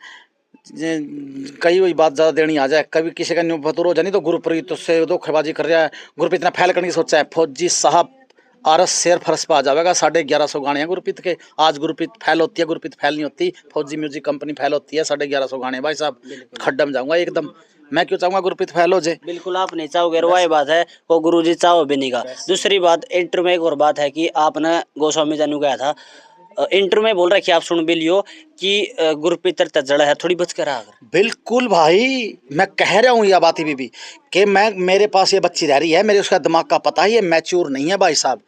कई हुई बात ज़्यादा देनी आ जाए, कभी किसी का न्यू फतूर हो जाए, नहीं तो गुरप्रीत से धोखेबाजी कर रहा है, गुरप्रीत ने फैल करने की सोचा है। फौजी साहब आरस शेर फरस पर आ जाएगा, 1150 गाने हैं गुरप्रीत के। आज गुरप्रीत फैल होती है, गुरप्रीत फैल नहीं होती, फौजी म्यूजिक कंपनी फैल होती है। 1150 गाने भाई साहब, खड्डा में जाऊंगा एकदम। मैं क्यों चाहूंगा गुरप्रीत फैल हो जाए? बिल्कुल आप नहीं चाहोगे, वही बात है, वो गुरुजी चाहो भी नहीं का। दूसरी बात, इंटरव्यू में एक और बात है कि आपने गोस्वामी जानू गया था, इंटरव्यू में बोल रखी आप सुन भी लियो कि गुरप्रीत तजड़ा है, थोड़ी बच कर आ। बिल्कुल भाई, मैं कह रहा हूँ यह बात भी कि मैं, मेरे पास ये बच्ची रह रही है, मेरे उसका दिमाग का पता है, ये मैच्योर नहीं है भाई साहब।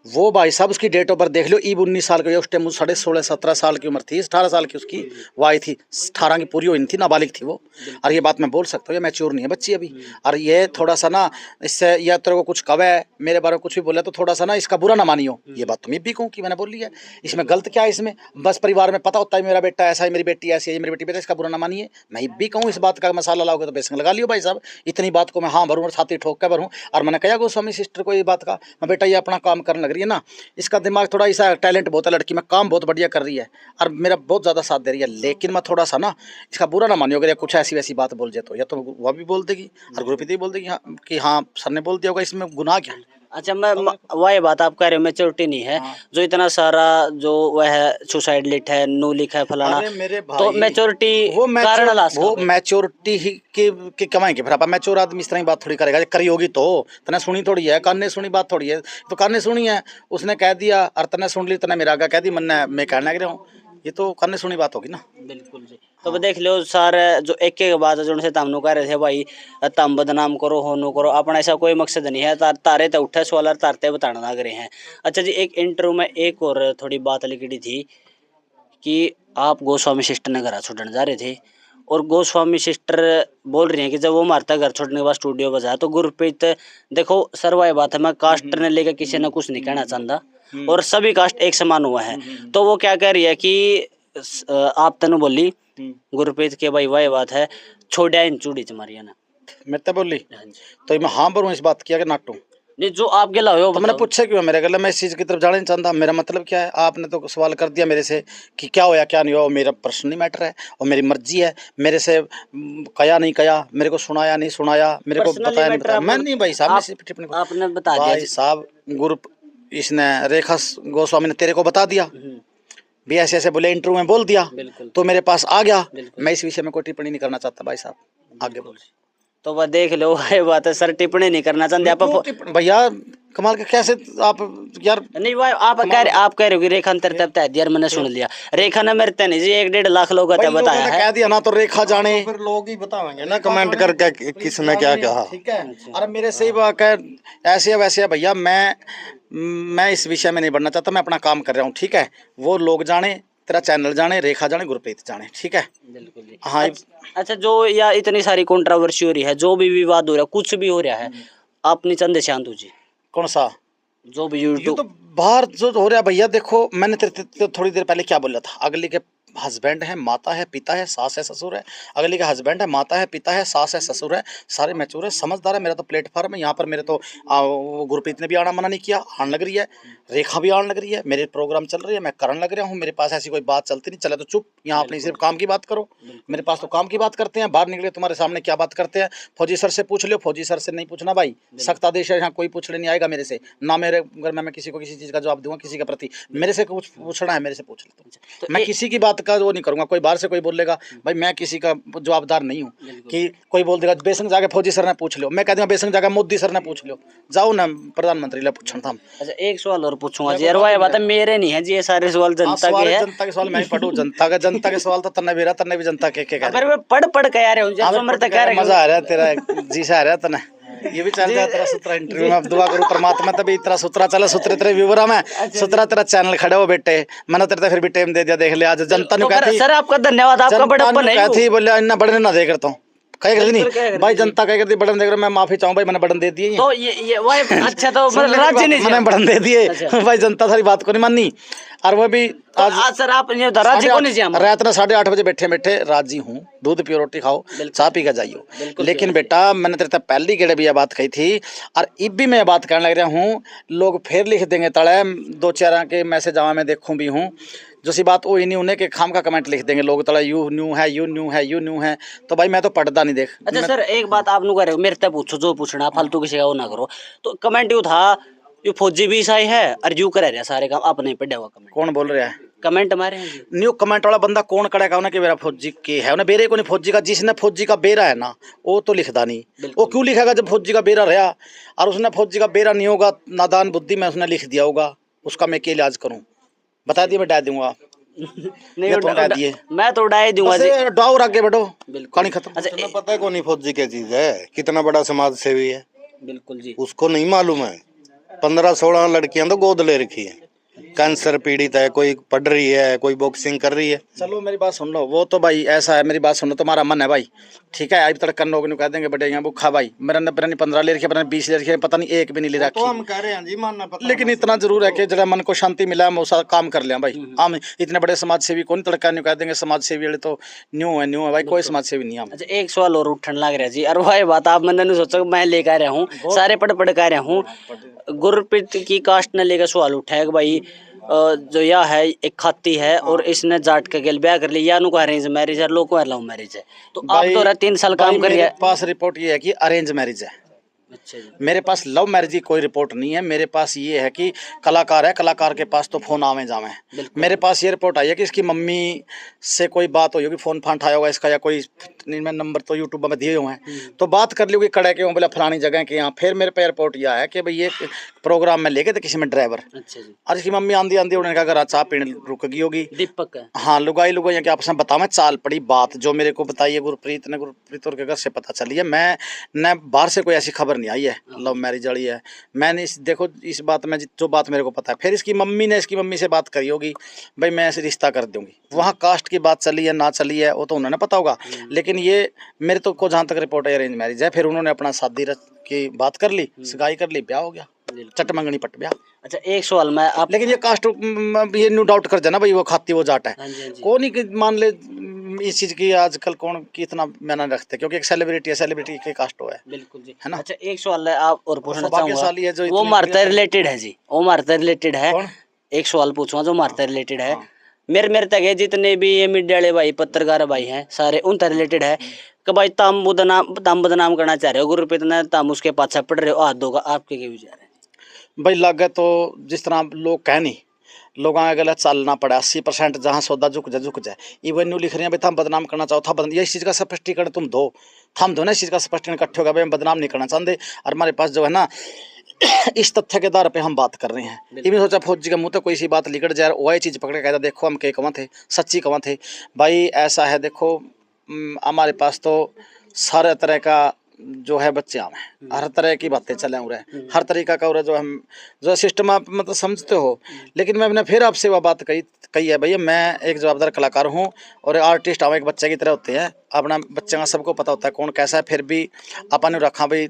वो भाई साहब उसकी डेट ऑफ बर्थ देख लो, ईब 19 साल की, उस टाइम 16-17 साल की उम्र थी, 18 साल की उसकी वो आई थी, 18 की पूरी हुई थी, नाबालिग थी वो। और ये बात मैं बोल सकता हूँ, ये मैच्योर नहीं है बच्ची अभी। और ये थोड़ा सा ना, इससे या तेरे को कुछ कवे मेरे बारे में कुछ भी बोला तो थोड़ा सा ना इसका बुरा ना मानियो। ये बात तो मैं भी कहूँ कि मैंने बोल ली है, इसमें गलत क्या है? इसमें बस परिवार में पता होता है मेरा बेटा ऐसा है, मेरी बेटी ऐसी है, मेरी बेटी बेटा, इसका बुरा ना मानिए। मैं भी कहूँ इस बात का मसाला लाओगे तो बेसन लगा लियो भाई साहब। इतनी बात को मैं हाँ भरूँ और छाती ठोक कर भरूँ। और मैंने कहा गोस्वामी सिस्टर को ये बात का, मैं बेटा ये अपना काम करने लग रही है ना, इसका दिमाग थोड़ा ऐसा टैलेंट बहुत है लड़की में, काम बहुत बढ़िया कर रही है और मेरा बहुत ज़्यादा साथ दे रही है। लेकिन मैं थोड़ा सा ना इसका बुरा ना मानियो, अगर कुछ ऐसी वैसी बात बोल जाए तो, या तो वह भी बोल देगी और गुरप्रीत भी बोल देगी हाँ कि हाँ सर ने बोल दिया होगा, इसमें गुनाह क्या है? अच्छा, मैं वही बात आप कह रहे हो, मैच्योरिटी नहीं है। जो इतना सारा जो वह है सुसाइड लिट है, नो लिख है, फलाना, अरे मेरे भाई, तो मैच्योरिटी वो मैच्योरिटी ही के कमाएंगे। फिर आप मैच्योर आदमी इस तरह की बात थोड़ी करेगा, करी होगी तो तने सुनी थोड़ी है, कान ने सुनी बात थोड़ी है, तो कान ने सुनी है, उसने कह दिया और तने सुन ली, तने मेरा आगे कह दी, मैं कहने लग रहा हूँ, ये तो कान ने सुनी बात होगी ना। बिल्कुल जी। तो देख लो सारे जो एक एक बात जो से तमनु कह रहे थे भाई, तम बदनाम करो हो नो करो, अपना ऐसा कोई मकसद नहीं है। तारे तो उठे सवाल तारते बताने लग रहे हैं। अच्छा जी, एक इंटरव्यू में एक और थोड़ी बात लिखी थी कि आप गोस्वामी सिस्टर ने घर छोड़ने जा रहे थे और गोस्वामी सिस्टर बोल रही हैं कि जब वो मारता घर छोड़ने के बाद स्टूडियो बजाया तो गुरप्रीत, देखो सर वही बात है, मैं कास्ट ने लेकर किसी ने कुछ नहीं कहना चाहता और सभी कास्ट एक समान हुआ है। तो वो क्या कह रही है कि आप तनु बोली गुरप्रीत के भाई वही बात है, छोड़ा इन चूड़ी तुम्हारी ना मैं तो बोली तो मैं हाँ भरूँ इस बात किया कि नाटू नहीं, जो आप गिला हो तो मैंने पूछा क्यों मेरे गले, मैं इस चीज़ की तरफ जाना नहीं चाहता। मेरा मतलब क्या है, आपने तो सवाल कर दिया मेरे से कि क्या होया क्या नहीं हुआ, मेरा पर्सनली मैटर है और मेरी मर्जी है, मेरे से कया नहीं कया, मेरे को सुनाया नहीं सुनाया, मेरे को बताया नहीं बताया, मैं नहीं भाई साहब आपने बता दिया भाई साहब। ग्रुप इसने रेखा गोस्वामी ने तेरे को बता दिया भी ऐसे ऐसे बोले, इंटरव्यू में बोल दिया तो मेरे पास आ गया। मैं इस विषय में कोई टिप्पणी नहीं करना चाहता भाई साहब, आगे बोल। तो वह देख लो, ये बात है सर, टिप्पणी नहीं करना चाहते आप भैया। कमाल का कैसे आप यार। नहीं भाई आप कह रहे हो कि रेखा अंतर तब तय यार, मैंने सुन लिया। रेखा ने मेरे तय नहीं जी 1-1.5 लाख लोगों का बताया है। कह दिया ना तो रेखा जाने, तो फिर लोग ही बताएंगे ना कमेंट करके किसने क्या कहा। ठीक है। अरे मेरे से ही बात है, ऐसे है वैसे है भैया, मैं इस विषय में नहीं बढ़ना चाहता, मैं अपना काम कर रहा हूँ। ठीक है, वो लोग जाने, तेरा चैनल जाने, रेखा जाने, गुरप्रीत जाने। ठीक है, बिल्कुल जी। हाँ। अच्छा जो या इतनी सारी कंट्रोवर्सी हो रही है, जो भी विवाद हो रहा है, कुछ भी हो रहा है, आप नहीं चंदे शांतु जी? कौन सा? जो भी ये यूट्यूब तो बाहर जो हो रहा है भैया, देखो मैंने तेरे थोड़ी देर पहले क्या बोला था, अगले के हस्बैंड है, माता है, पिता है, सास है, ससुर है। अगले के हस्बैंड है, माता है, पिता है, सास है, ससुर है, सारे मैच्योर है, समझदार है। मेरा तो प्लेटफॉर्म है यहाँ पर, मेरे तो वो गुरप्रीत ने भी आना मना नहीं किया, आने लग रही है, रेखा भी आने लग रही है, मेरे प्रोग्राम चल रही है, मैं करने लग रहा हूँ। मेरे पास ऐसी कोई बात चलती नहीं, चले तो चुप, यहाँ अपनी सिर्फ काम की बात करो। मेरे पास तो काम की बात करते हैं, बाहर निकले तुम्हारे सामने क्या बात करते हैं। फौजी सर से पूछ लो, फौजी सर से नहीं पूछना भाई, सख्त आदेश है, यहाँ कोई पूछने नहीं आएगा मेरे से ना। मेरे अगर मैं किसी को किसी चीज़ का जवाब दूंगा, किसी के प्रति मेरे से कुछ पूछना है, मेरे से पूछ लो। तो मैं किसी की बात का वो नहीं करूँगा। कोई बाहर से कोई बोलेगा भाई, मैं किसी का जवाबदार नहीं हूँ कि कोई बोल देगा बेसंग जाके फौजी सर ने पूछ लो, मैं कह दूँगा बेसंग जाकर मोदी सर ने पूछ लो, जाओ ना प्रधानमंत्री ले पूछना था। अच्छा एक सवाल और पूछूंगा जी, यार वो बात है मेरे नहीं है जी, ये सारे सवाल जनता के है। जनता के सवाल मैं ही पढ़ूँ, जनता के सवाल तो तन्ने भी रहा, तन्ने भी जनता के कह अगर मैं पढ़ के आ रहे हूँ जो मरते कह रहे, मजा आ रहा है तेरा जी से आ रहा है तने। ये भी चल जाए तेरा सूत्रा इंटरव्यू में। अब दुआ करूँ परमात्मा तभी तेरा सूत्रा चले, सूत्रे तेरे व्यूअर में सूत्रा तेरा चैनल खड़े हो बेटे। मैंने तेरे फिर भी टाइम दे दिया, देख लिया आज जनता ने कहती। सर आपका धन्यवाद, आपका बड़प्पन है। कहती बोले इतना बढ़ने ना दे करता हूँ, कहीं करती नहीं भाई, जनता कहीं करती बढ़न देकर मैं माफी चाहूँ भाई, मैंने बढ़न दे दिए तो ये वो अच्छा तो मतलब राज्य नहीं मैंने बढ़न दे दिए भाई, जनता सारी बात को नहीं मानी। और वो भी आज सर आप राज्य को नहीं, रात में 8:30 बजे बैठे राजी हूँ, दूध पियो, रोटी खाओ, चाय पी कर जाइयो। लेकिन बेटा मैंने तेरे तक पहली गेड़े भी यह बात कही थी, और अब भी मैं बात करने लग रहा हूँ। लोग फिर लिख देंगे तड़े 2-4 के मैसेज आवा मैं देखूँ भी हूँ, जो सी बात वो ही नहीं उन्हें के खाम का कमेंट लिख देंगे लोग तड़ा, यू न्यू है, यू न्यू है, यू न्यू है। तो भाई मैं तो पढ़ता नहीं देख। अच्छा सर एक बात आप कह रहे हो, मेरे तक पूछो जो पूछना, फालतू किसी का वो ना करो। तो कमेंट यू था ये फौजी भी सही है और यू कर रहा सारे काम, आप नहीं पढ़ा हुआ कमेंट। कौन बोल रहा है? कमेंट मारे हैं न्यू कमेंट वाला बंदा कौन करेगा उन्हें कि मेरा फौजी के है, उन्हें बेरे को नहीं फौजी का। जिसने फौजी का बेरा है ना वो तो लिखता नहीं, वो क्यों लिखेगा जब फौजी का बेरा रहा और उसने फौजी का बेरा नहीं होगा, नादान बुद्धि में उसने लिख दिया होगा, उसका मैं क्या इलाज करूं? बता दिए मैं डाल दूंगा। नहीं उड़ा दिए, मैं तो उड़ा दूंगा जी, डाओ और आगे बढ़ो, कहानी खत्म। अच्छा तुम्हें पता है कौन ही फौजी क्या चीज है, कितना बड़ा समाज सेवी है? बिल्कुल जी, उसको नहीं मालूम है। 15-16 लड़कियां तो गोद ले रखी है, कैंसर पीड़ित है, कोई पढ़ रही है, कोई बॉक्सिंग कर रही है। चलो मेरी बात सुन लो, वो तो भाई ऐसा है, मेरी बात सुन लो, तुम्हारा मन है भाई, ठीक है। अभी तक लोग कह देंगे बटे यहाँ भूखा भाई, मेरा ने 15 ले रखी है, 20 ले रखी है, पता नहीं एक भी नहीं ले रखी। तो हम कह रहे हैं जी मानना पता, लेकिन इतना जरूर है कि जरा मन को शांति मिला हम उसा काम कर लिया भाई। हम इतने बड़े समाज सेवी कौन तड़का नहीं कह देंगे, समाज सेवी वाले तो न्यू है भाई, कोई समाज सेवी नहीं हम। अच्छा एक सवाल और उठने लग रहा है जी, और वही बात आप मैंने सोचा मैं लेकर आ रहा हूँ, सारे पढ़ कर रहा हूँ। गुरप्रीत की कास्ट ने लेकर सवाल उठाया कि भाई जो यह है एक खाती है और इसने जाट के गेल ब्याह कर लिया, या अरेंज मैरिज है, लोग लव मैरिज है। तो आप तो 3 साल काम कर रहे हैं। पास रिपोर्ट ये है कि अरेंज मैरिज है। अच्छा जी। मेरे पास लव मैरिज की कोई रिपोर्ट नहीं है। मेरे पास ये है कि कलाकार है, कलाकार के पास तो फोन आवे जावे। मेरे पास ये रिपोर्ट आई है कि इसकी मम्मी से कोई बात हुई होगी, फोन फान उठाया होगा इसका, या कोई नंबर तो यूट्यूब में दिए हुए हैं, तो बात कर ली होगी कड़े के बोला फलानी जगह के यहाँ। फिर मेरे पे रिपोर्ट यह है कि भाई ये प्रोग्राम में लेके थे किसी में ड्राइवर। अच्छा जी। और इसकी मम्मी आंधी उन्होंने कहा अगर चाह पीने रुक गई होगी। दीपक है। हाँ लुगाई के आपस में बताओ। मैं चाल पड़ी बात जो मेरे को बताई है गुरप्रीत और के घर से पता चली है। मैं न बाहर से कोई ऐसी खबर नहीं आई है लव मैरिज वाली है। मैंने देखो इस बात में जो बात मेरे को पता है, फिर इसकी मम्मी ने इसकी मम्मी से बात करी होगी भाई मैं ऐसे रिश्ता कर दूंगी। वहाँ कास्ट की बात चली है ना चली है वो तो उन्होंने पता होगा, लेकिन ये मेरे तो को जहाँ तक रिपोर्ट है अरेंज मैरिज है। फिर उन्होंने अपना शादी की बात कर ली, सगाई कर ली, ब्याह हो गया, चट मंगनी पट ब्याह। अच्छा एक सवाल मैं आप, लेकिन ये कास्ट ये नो डाउट कर जाना भाई वो खाती वो जाट है। कौन ही मान ले इस चीज की आजकल कौन कितना मायना रखते हैं, क्योंकि एक सेलिब्रिटी है, सेलिब्रिटी के कास्ट हो है। बिल्कुल जी, है ना। अच्छा एक सवाल है आप और पूछना चाहूंगा, वो मारते रिलेटेड है जी, वो मारते रिलेटेड है। एक सवाल पूछूंगा जो मारते रिलेटेड है। मेरे तक है जितने भी ये मीडिया वाले भाई पत्रकार भाई हैं सारे उन तक रिलेटेड है कि भाई तम बदनाम करना चाह रहे हो गुरप्रीत ने, तम उसके पाछा पड़ रहे हो, हाथ धोगा, आपके क्या विचार है भाई? लागे तो जिस तरह लोग कह नहीं, लोगों के गलत चलना पड़ा 80% जहाँ सौदा झुक जाए। इवन न्यू लिख रहे हैं भाई थम बदनाम करना चाहो था, इस चीज़ का स्पष्टीकरण तुम दो, थम दो ना इस चीज़ का स्पष्टीकरण इकट्ठे होगा भाई हम बदनाम नहीं करना चाहते। और हमारे पास जो है ना इस तथ्य के आधार पे हम बात कर रहे हैं। ये भी सोचा फौजी के मुंह तक कोई सी बात लिकट जाए, वही चीज़ पकड़ के कहता देखो हम के कमा थे, सच्ची कमा थे भाई। ऐसा है देखो, हमारे पास तो सारे तरह का जो है बच्चे आम हैं, हर तरह की बातें चले हो रहे, हर तरीका का हो रहा, जो हम जो सिस्टम आप मतलब समझते हो। लेकिन मैंने फिर आपसे वह बात कही है भैया, मैं एक जवाबदार कलाकार हूँ और आर्टिस्ट हम एक बच्चे की तरह होते हैं। अपना बच्चे का सबको पता होता है कौन कैसा है, फिर भी अपन ने रखा भाई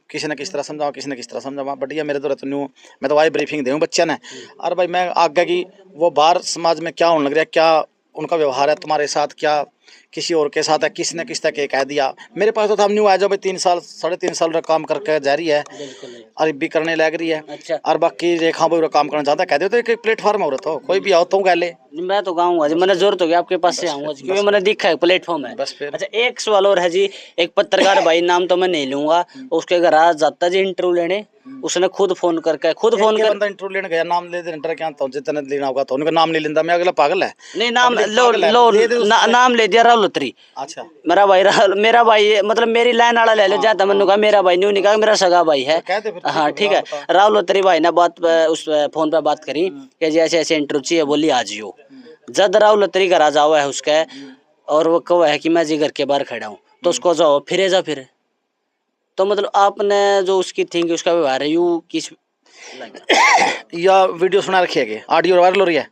किसी ने किस तरह समझाओ, किसी ने किस तरह समझाओ। बढ़िया मेरे तो न्यू मैं तो वाई ब्रीफिंग दूँ बच्चे ने। और भाई मैं आगे की वो बाहर समाज में क्या होने लग रहा है, क्या उनका व्यवहार है तुम्हारे साथ, क्या किसी और के साथ है, किसी ने किस तरह के कह दिया। मेरे पास तो था न्यू आ जाओ भाई, 3 साल 3.5 साल काम करके जा रही है और भी करने लग रही है। अच्छा। और बाकी रेखा भाई काम करना चाहता है, कह दे तो एक प्लेटफॉर्म हो रहा, तो कोई भी आओ तो कह ले। मैं तो गाऊंगा जी, मैंने जरूरत होगी आपके पास से आऊंगा जी, क्योंकि मैंने देखा है प्लेटफॉर्म है। बस फिर। अच्छा एक सवाल और है जी, एक पत्रकार भाई, नाम तो मैं नहीं लूंगा, उसके घर आ जाता जी इंटरव्यू लेने, उसने खुद फोन करके बंदा इंटरव्यू लेने गया, नाम ले दे डर क्या तो जितना लेना होगा तो उनका नाम नहीं लेता मैं, अगला पागल है। नहीं नाम Public लो पागल है, लो दे दे उसको। नाम ले दिया राहुल लुत्री। अच्छा मेरा भाई मतलब मेरी लाइन वाला ले लो, ज्यादा मैंने कहा मेरा भाई नहीं कहा, मेरा सगा भाई है। कह दे फिर, ठीक हाँ है, ठीक है। बता। राहुल लुत्री भाई ने बात उस फोन पे बात करी कि जी ऐसे ऐसे इंटरव्यू चाहिए, बोली आ जियो। जब राहुल लुत्री घर आ जाओ है उसका, और वो कहो है कि मैं जी घर के बाहर खड़ा हूँ, तो उसको जाओ फिरे जा फिर। तो मतलब आपने जो उसकी थिंक उसका व्यवहार है यू किस या वीडियो सुना रखी है कि ऑडियो वायरल हो रही है?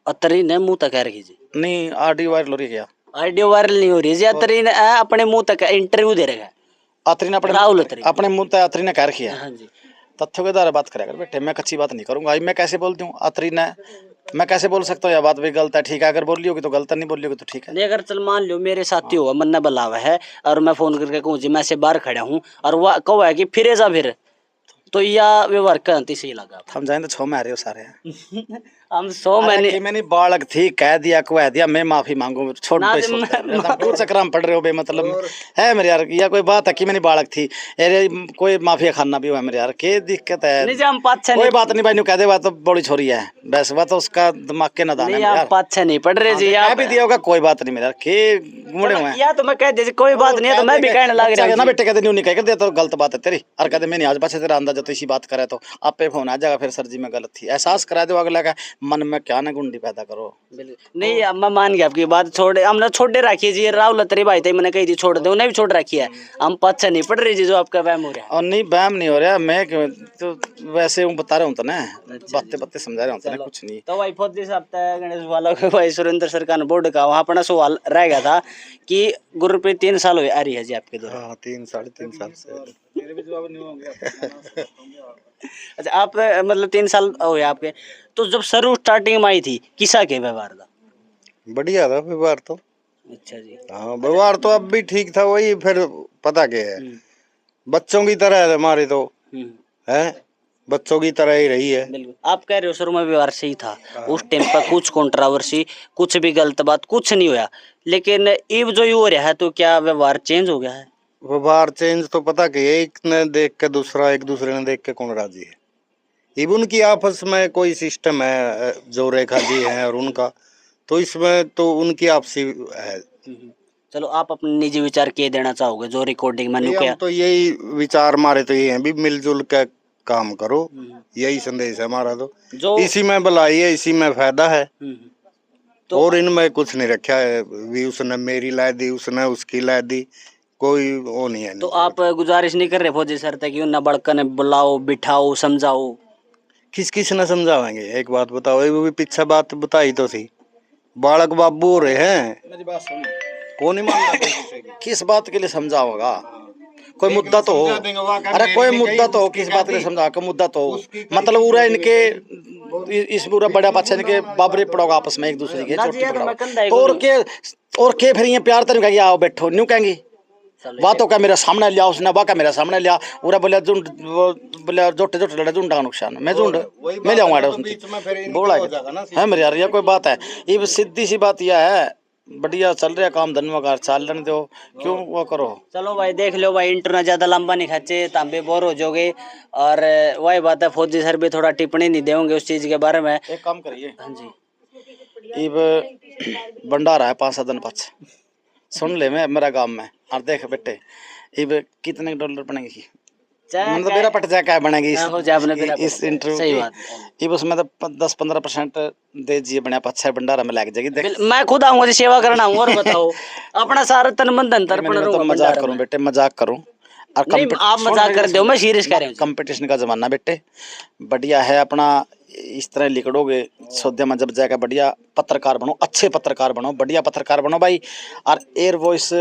अतरी ने मुंह तक कह रखी जी, नहीं ऑडियो वायरल हो रही है क्या? ऑडियो वायरल नहीं हो रही जी, अतरी ने अपने मुंह तक इंटरव्यू दे रखा है। अतरी ने राहुल अतरी। अपने मुंह तक अतरी ने कह रखी है। हाँ जी। तथ्यों के द्वारा बात करेगा बेटे, मैं कच्ची बात नहीं करूंगा। मैं कैसे बोलती हूँ अतरी ने, मैं कैसे बोल सकता हूँ यह बात भी गलत है ठीक है, अगर बोल ली होगी तो गलत है, नहीं बोल ली होगी तो ठीक है। नहीं अगर चल मान लो मेरे साथी हुआ मन्ना बुलावा है और मैं फोन करके कहूँ जी मैं से बाहर खड़ा हूँ और वह कहो है कि फिरे जा फिर, तो यह व्यवहार करती सही लगा। हम जाए तो 6 में आ रहे हो सारे। हम 100 महीने मैंने बालक थी कह दिया कह दिया, मैं माफी मांगू छोड़ ना दे, दे- क्यों चक्कर में पड़ रहे हो बे, मतलब है मेरे यार, या कोई बात है कि मैंने बालक थी, अरे कोई माफिया खाना भी हुआ मेरे यार, के दिक्कत है? नहीं जी हम पाँच कोई बात नहीं भाई, न्यू कह दे बात तो बड़ी छोरी है बस, वह तो उसका दिमाग के नादान है नहीं मेरे आप यार। पाँच नहीं पढ़ रहे जी कह आप। भी दिया होगा कोई बात नहीं मेरे यार, के गुमड़े हुए हैं। या तो मैं कह दे कोई बात नहीं है, तो मैं भी कहने लग रहा ना हूँ बेटे कहते न्यू नहीं कह दिया तो गलत बात है तेरी, और कहते मैंने आज पास तेरा अंदाजा तो इसी बात करे तो आप पे फोन आ जाएगा फिर सर जी मैं गलत थी, एहसास करा दो अगला का मन में, क्या ना गुंडी पैदा करो। नहीं अब मैं मान गया आपकी बात, छोड़ हमने छोड़े रखी जी, राहुल अतरी भाई थे मैंने कही थी छोड़ दे, उन्हें भी छोड़ रखी है, हम पाँच नहीं पढ़ रही जी जो आपका वहम हो रहा है। और नहीं बहम नहीं हो रहा, मैं तो वैसे हूँ बता रहा हूँ तो ना, बातें बातें समझा रहा हूँ तो ना, कुछ नहीं। तो भाई फौजी साहब तक गणेश वाला को भाई सुरेंद्र सरकार बोर्ड का वहाँ अपना सवाल रह गया था कि गुरप्रीत 3 साल हुए आ रही है जी आपके दौरान। हाँ 3 साढ़े 3 साल से। मेरे भी जवाब नहीं हो गया। अच्छा आप मतलब 3 साल हुए आपके, तो जब शुरू स्टार्टिंग में आई थी किसा के व्यवहार था? बढ़िया था व्यवहार तो। अच्छा जी। हाँ व्यवहार तो अब भी ठीक था, वही फिर पता क्या है, बच्चों की तरह है हमारे तो, है बच्चों की तरह ही रही है। बिल्कुल आप कह रहे हो शुरू में व्यवहार सही था, उस टाइम पर कुछ कंट्रोवर्सी कुछ भी गलत बात कुछ नहीं हुआ, लेकिन अब जो ये हो रहा है तो क्या व्यवहार चेंज हो गया है? व्यवहार चेंज तो पता क्या है, एक ने देख के दूसरा, एक दूसरे ने देख के कौन राजी है। इब उनकी आपस में कोई सिस्टम है जो रेखा जी है और उनका, तो इसमें तो उनकी आपसी है। चलो आप अपने निजी विचार के देना चाहोगे जो रिकॉर्डिंग में हम तो यही विचार हमारे तो ये हैं भी मिलजुल के काम करो, यही संदेश है हमारा तो, जो इसी में भलाई है, इसी में फायदा है। तो और इनमें कुछ नहीं रखा है भी उसने मेरी ला दी उसने उसकी ला दी, कोई वो नहीं है। तो आप गुजारिश नहीं कर रहे फौजी सर तक कि उन बड़का ने बुलाओ बिठाओ समझाओ? किस किस ने समझावेंगे, एक बात बताओ, वो भी पीछे बात बताई तो थी, बालक बाबू हो रहे हैं, मेरी बात सुन, कौन नहीं मान रहा किस बात के लिए समझाओगा? कोई मुद्दा तो हो, अरे कोई मुद्दा तो हो, किस बात के लिए समझा के मुद्दा तो हो, मतलब पूरा इनके इस पूरा बड़ा बच्चा इनके बाबरे पड़ोगा आपस में एक दूसरे के चोटी पकड़ाओ तो और के फिर ये प्यार तो नहीं कहेंगे आओ बैठो, न्यू कहेंगे बातों का मेरा सामने लिया उसने, बा का मेरा सामने लिया, पूरा बोले झुंड बोले जोटे जोटे लड़े झुंड का नुकसान, मैं झुंड मैं जाऊंगा उसमें बोला है मेरे यार, ये कोई बात है? ये सीधी सी बात यह है, बढ़िया चल रहा काम धन्यवाद का चाल लेने दो, क्यों वो करो। चलो भाई देख लो भाई, इंटरनेट ज्यादा लंबा नहीं खींचे ताम भी बोर हो जाओगे, और वही बात है फौजी सर भी थोड़ा टिप्पणी नहीं देंगे उस चीज के बारे में। एक काम करिए, हाँ जी इब भंडारा है 5-7 दिन पच सुन ले मैं मेरा गांव में, और देख बेटे इब कितने डॉलर बनेगी मैंने तो मेरा पट जा क्या बनेगी हो जाए अपने बिना इस इंटरव्यू सही की। बात ये बस मैं तो 10-15% दे दिए बने अच्छा भंडारा में लग जाएगी देख। मैं खुद आऊंगा जी सेवा करना आऊंगा और बताओ अपना सारा तन मन धन तर्पण मैं तो रहूंगा मजाक भंडारा करूं में। बेटे, मजाक करूं। और नहीं आप मजाक कर दो, मैं सीरियस कह रहा हूँ। कंपटीशन का जमाना बेटे बढ़िया है अपना। इस तरह लिखड़ोगे सौदे में जब जाएगा बढ़िया पत्रकार बनो, अच्छे पत्रकार बनो, बढ़िया पत्रकार बनो भाई। और एयर वॉइस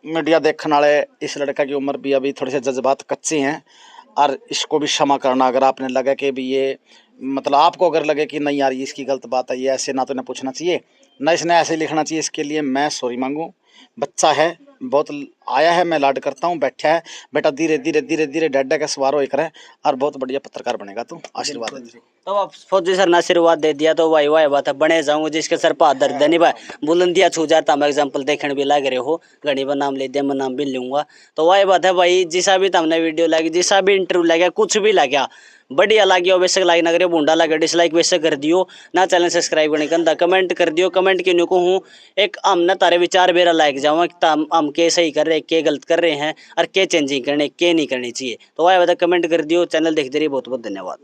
मीडिया देखने वाले इस लड़का की उम्र भी अभी थोड़े से जज्बात कच्चे हैं और इसको भी क्षमा करना अगर आपने लगा कि भी ये मतलब आपको अगर लगे कि नहीं यार ये इसकी गलत बात है, ये ऐसे ना तो इन्हें पूछना चाहिए ना इसने ऐसे लिखना चाहिए, इसके लिए मैं सॉरी मांगू। बच्चा है बहुत आया है, मैं लाड करता हूँ, बैठा है बेटा धीरे धीरे धीरे धीरे डैडा का सवार हो करे और बहुत बढ़िया पत्रकार बनेगा तू, आशीर्वाद है। तो आप फौजी सर ने आशीर्वाद दे दिया तो भाई वाह बात है, बने जाऊंगा जिसके सर पर दर्द नहीं भाई बुलंदियां छू जाता मैं एग्जांपल देखने भी लग रहे हो घड़ी पर नाम ले दिया मैं नाम भी लूंगा। तो वाह बात है भाई, जिसा भी तुमने वीडियो लगी जिसा भी इंटरव्यू लगा कुछ भी लगा बढ़िया लगी बेशक लाइक ना करियो, बूंडा लगे डिसलाइक वैसे कर दियो ना, चैनल सब्सक्राइब करने कंधा कमेंट कर दियो। कमेंट के को हूँ एक हमने तारे विचार बेरा लाइक जाऊँ कि हम के सही कर रहे के गलत कर रहे हैं और के चेंजिंग करने के नहीं करनी चाहिए। तो वाह बात है कमेंट कर दियो, चैनल देखते रहिए, बहुत बहुत धन्यवाद।